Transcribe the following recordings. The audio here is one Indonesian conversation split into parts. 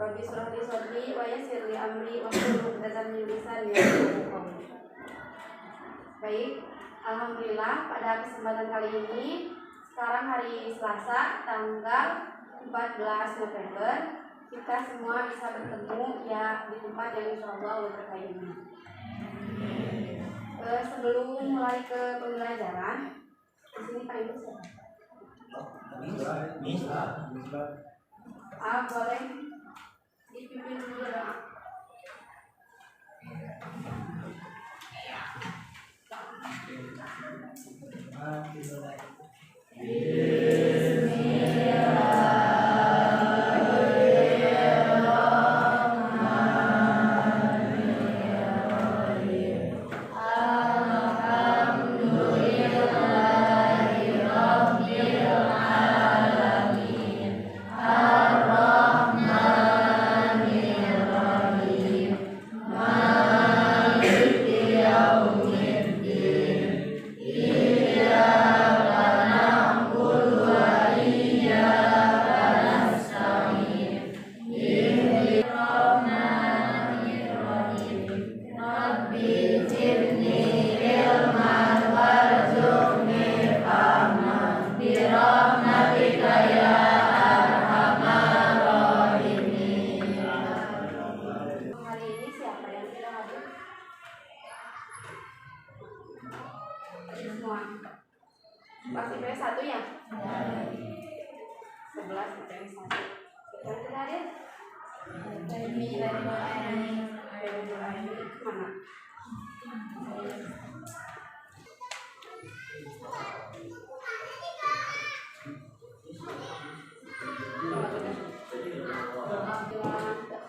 Rabbi shrah li sadri wa yassir li amri wahlul 'uqdatam min lisani yafqahu qawli. Baik, alhamdulillah pada kesempatan kali ini sekarang hari Selasa tanggal 14 November kita semua bisa bertemu ya di tempat yang insyaallah Allah berkahi ini. Sebelum mulai ke pembelajaran, di sini Pak Ibu siapa? Boleh dipimpin dulu doa. Pas IPS 1 ya? 11 IPS 1. Yang terakhir? Mana?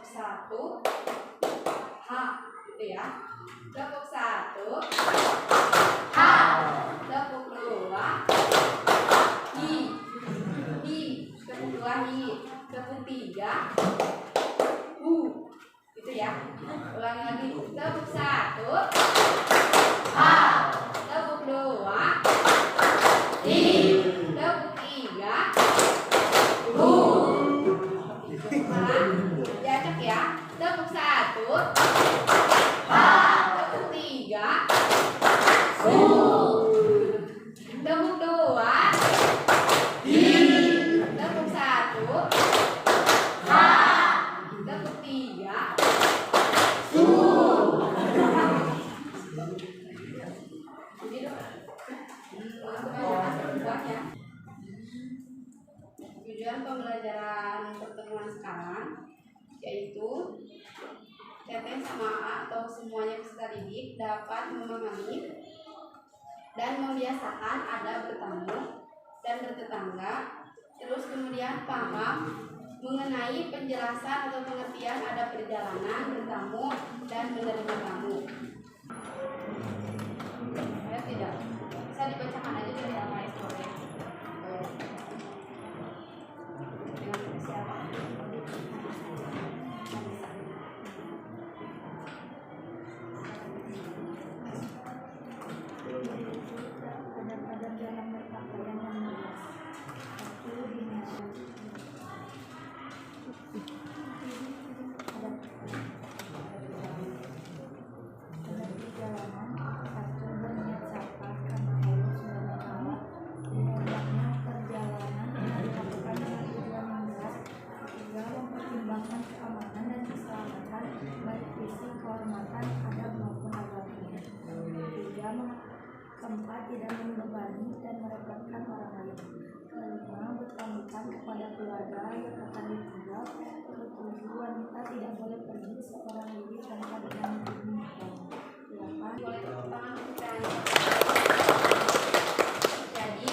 Satu H gitu ya. Tepuk 1 H. Tepuk 2 I. Tepuk 2 I. Tepuk 3 U. Gitu ya. Ulangi lagi. Tepuk 1 H. Tepuk 2 I. Tepuk 3 U. Diacak ya. Tepuk 1 H. Tepuk 3 U. Tepuk 2 I. Tepuk 1 H. Tepuk 3 U. Tujuan pembelajaran pertemuan sekarang yaitu Teteh sama A atau semuanya peserta didik dapat memahami dan membiasakan ada bertamu dan bertetangga, terus kemudian paham mengenai penjelasan atau pengertian ada perjalanan, bertamu, dan menerima tamu. Saya tidak bisa dibacakan aja dari LKS boleh. Dengan persiapan. Keempat, tidak membebani dan merepotkan orang lain. Kelima, berkomitmen kepada keluarga yang akan ditinggal. Ketujuh, wanita tidak boleh pergi seorang diri tanpa didampingi. 8, Boleh tepuk tangan untuk Tani. Jadi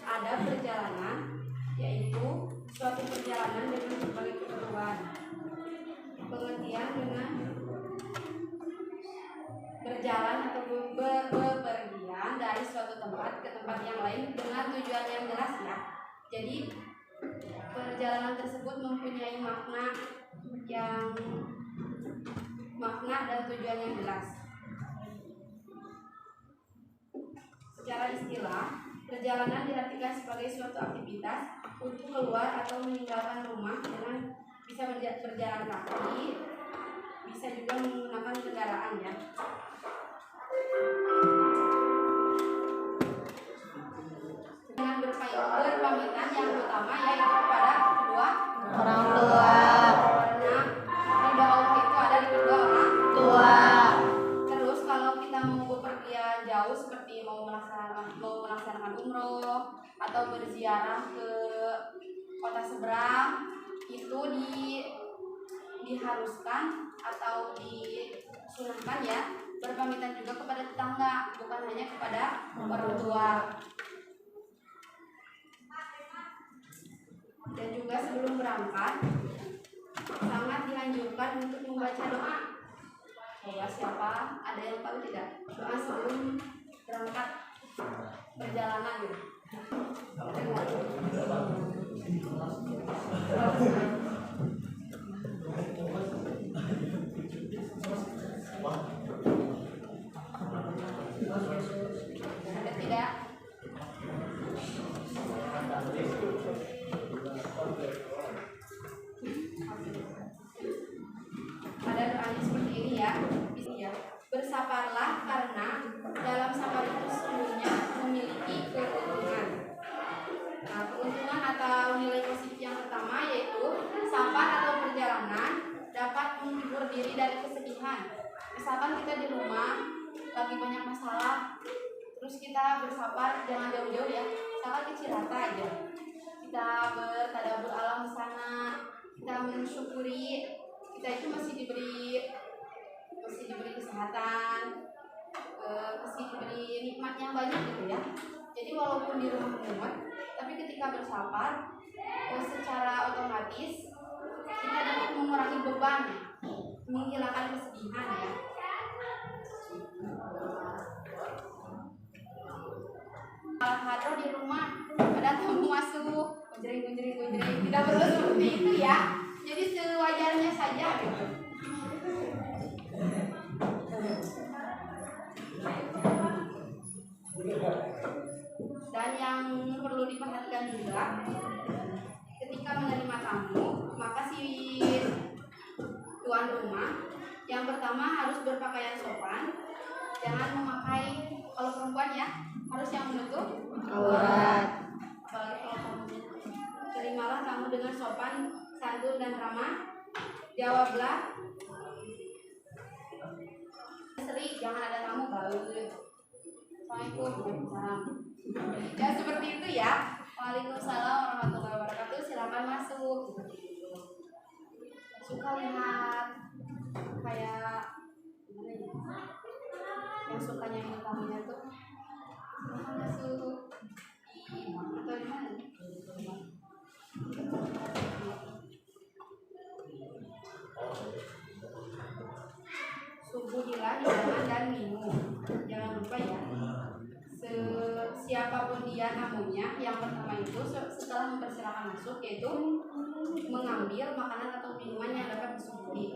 ada perjalanan, yaitu suatu perjalanan dengan berbagai keperluan. Pengertian dengan berjalan atau bepergian dari suatu tempat ke tempat yang lain dengan tujuan yang jelas ya. Jadi perjalanan tersebut mempunyai makna dan tujuan yang jelas. Secara istilah, perjalanan diartikan sebagai suatu aktivitas untuk keluar atau meninggalkan rumah dengan bisa berjalan kaki, bisa juga menggunakan kendaraan ya. Dengan berpamitan yang utama yaitu kepada kedua orang tua. Karena ridho Allah itu ada di kedua orang Tua. Terus kalau kita mau bepergian jauh seperti mau melaksanakan umroh atau berziarah ke kota seberang, itu diharuskan atau disunahkan ya berpamitan juga kepada tetangga, bukan hanya kepada orang tua. Dan juga sebelum berangkat sangat dianjurkan untuk membaca doa. Coba siapa ada yang tahu tidak doa sebelum berangkat perjalanan gitu? Ada tidak? Ada doanya seperti ini ya. Bersabarlah karena dalam sabar itu sesungguhnya memiliki keuntungan. Nah, keuntungan atau nilai positif yang pertama yaitu sabar atau perjalanan dapat menghibur diri dari kesedihan. Misalkan kita di rumah lagi banyak masalah, terus kita bersabar, jangan jauh-jauh ya. Misalkan ke Cirata aja, kita bertadabbur alam di sana, kita mensyukuri kita itu masih diberi kesehatan, masih diberi nikmat yang banyak gitu ya. Jadi walaupun di rumah mumet, tapi ketika bersabar secara otomatis kita dapat mengurangi beban, menghilangkan kesedihan ya. Kalau di rumah ada tamu masuk, kunjring, tidak perlu seperti itu ya. Jadi sewajarnya saja gitu. Dan yang perlu diperhatikan juga, ketika menerima tamu, maka si tuan rumah yang pertama harus berpakaian sopan, jangan memakai, kalau perempuan ya harus yang menutup Aurat. Apalagi kalau kamu terimalah kamu dengan sopan, santun dan ramah. Jawablah seri, jangan ada tamu baru. Assalamualaikum. Ya seperti itu ya. Waalaikumsalam warahmatullahi wabarakatuh. Silakan masuk. Suka lihat kayak gimana ya? Yang suka nyanyi tamunya tuh silakan masuk. Atau gimana? Suguhilah hidangan dan minum. Jangan lupa ya. Siapapun dia namunya, yang pertama itu setelah mempersilahkan masuk yaitu mengambil makanan atau minuman yang dapat disuguhi.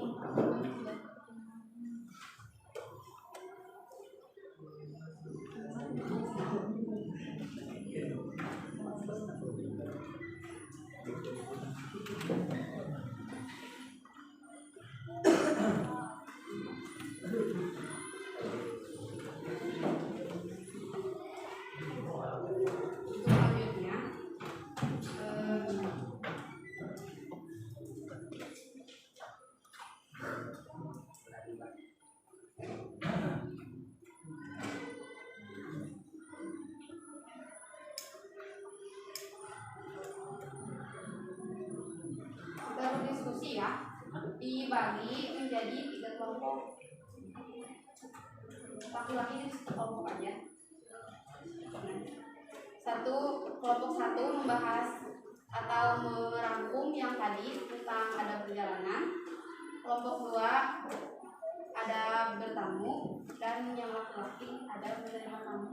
Berdiskusi ya, dibagi menjadi 3 kelompok. Laki-laki ini kelompok aja. Kelompok 1 membahas atau merangkum yang tadi tentang ada perjalanan. Kelompok 2 ada bertamu, dan yang laki-laki ada menerima tamu.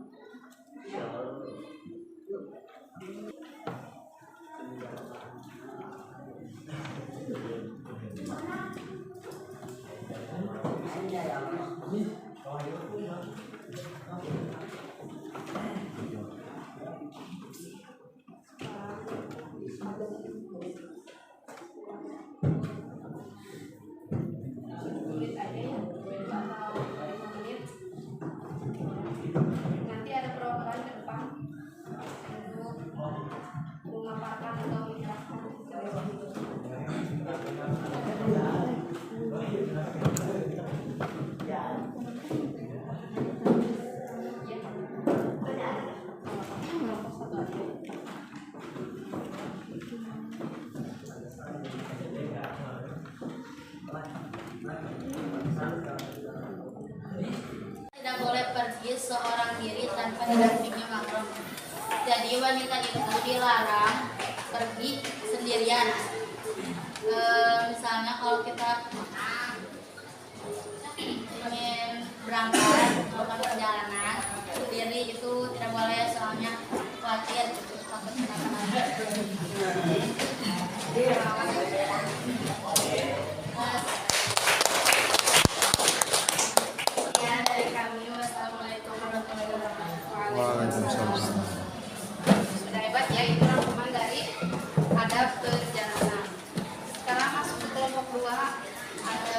Menit aja ya, atau 5 menit. Nanti ada perwakilan ke depan untuk memaparkan atau menjelaskan. Tidak boleh pergi seorang diri tanpa didampingi mahram. Jadi wanita itu dilarang pergi sendirian. Misalnya kalau kita ingin berangkat melakukan perjalanan sendiri itu tidak boleh, soalnya khawatir takut kenapa-napa. Sekian dari kami. Wassalamualaikum warahmatullahi wabarakatuh. Waalaikumsalam. Sudah hebat ya, itu rangkuman dari adab perjalanan. Sekarang masuk ke kelompok 2, ada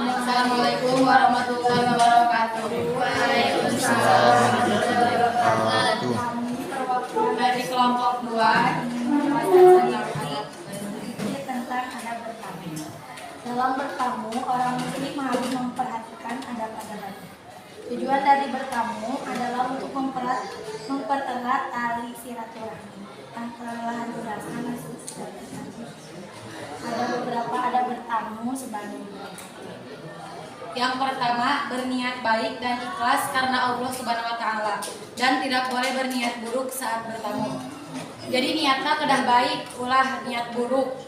Assalamualaikum warahmatullahi wabarakatuh. Waalaikumsalam warahmatullahi wabarakatuh. Dari kelompok 2 Tentang adab bertamu. Dalam bertamu, orang muslim harus memperhatikan adab-adab. Tujuan dari bertamu adalah untuk mempererat tali silaturahmi. Yang telah dijelaskan ada beberapa adab bertamu sebagai berikut. Yang pertama, berniat baik dan ikhlas karena Allah Subhanahu wa taala dan tidak boleh berniat buruk saat bertamu. Jadi niatnya kedah baik, ulah niat buruk.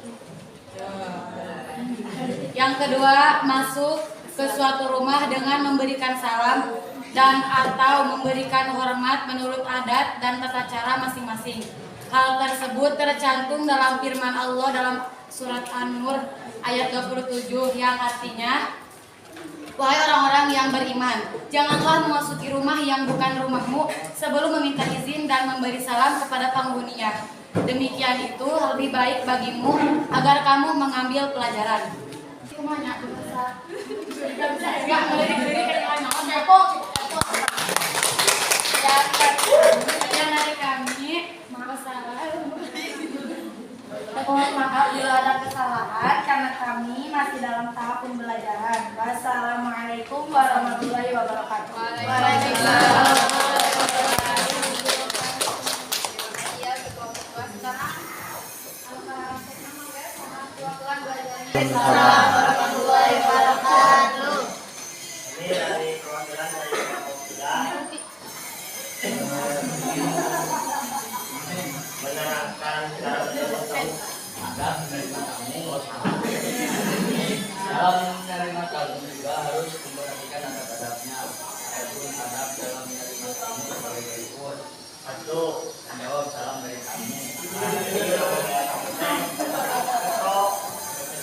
Yang kedua, masuk ke suatu rumah dengan memberikan salam dan atau memberikan hormat menurut adat dan tata cara masing-masing. Hal tersebut tercantum dalam firman Allah dalam surat An-Nur ayat 27 yang artinya, wahai orang-orang yang beriman, janganlah memasuki rumah yang bukan rumahmu sebelum meminta izin dan memberi salam kepada penghuninya. Demikian itu lebih baik bagimu agar kamu mengambil pelajaran. Rumahnya sekian dari kami. Mohon maaf bila ada kesalahan karena kami masih dalam tahap pembelajaran. Wassalamualaikum warahmatullahi wabarakatuh. Waalaikumsalam. ya ke kelompok 2 sekarang. Pelan-pelan belajarnya. Assalamualaikum warahmatullahi wabarakatuh. Ini dari perwakilan dari kelompok 3 menerangkan cara bertamu adab menerima tamu. Dalam menerima tamu juga harus memperhatikan adab-adabnya. Adapun adab dalam menerima tamu sebagai berikut: 1. Menjawab salam dari tamu.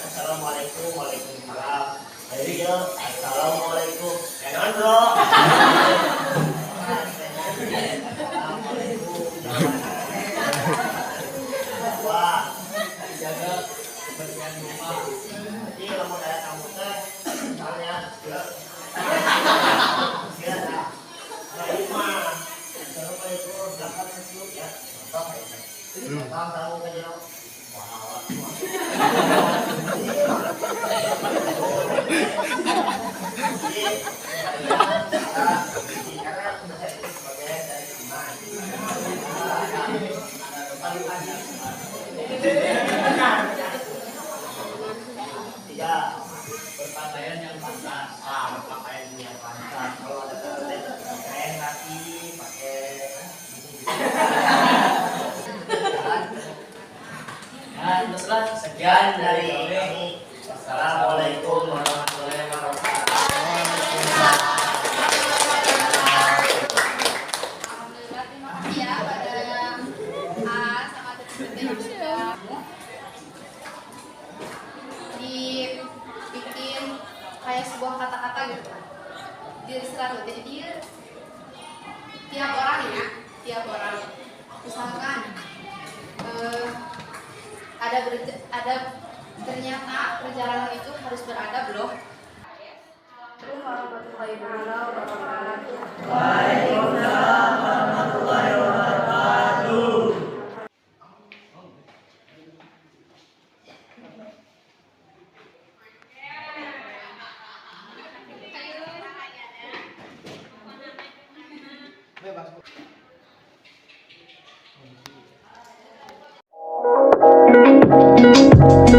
Assalamualaikum, waalaikumsalam. Jadi ya, assalamualaikum. Jangan bro. Wah, Jaga kebersihan rumah. jadi kalau mau ada tamu teh, misalnya ya. Ya, nah ini mah. Assalamualaikum, jangan masuk ya. Mantap tamu ke jauh. Tidak Berpakaian yang pantas. berpakaian yang pantas. Kalau ada keren hati pakai cukuplah sekian dari kami. Wassalamualaikum warahmatullahi wabarakatuh. Alhamdulillah, terima kasih ya pada A sama teman-teman yang sudah dibikin kayak sebuah kata-kata gitu. Diri selalu. Jadi tiap orang misalkan ada ternyata perjalanan itu harus beradab loh. Assalamualaikum warahmatullahi wabarakatuh. Waalaikumsalam warahmatullahi wabarakatuh. Thank you.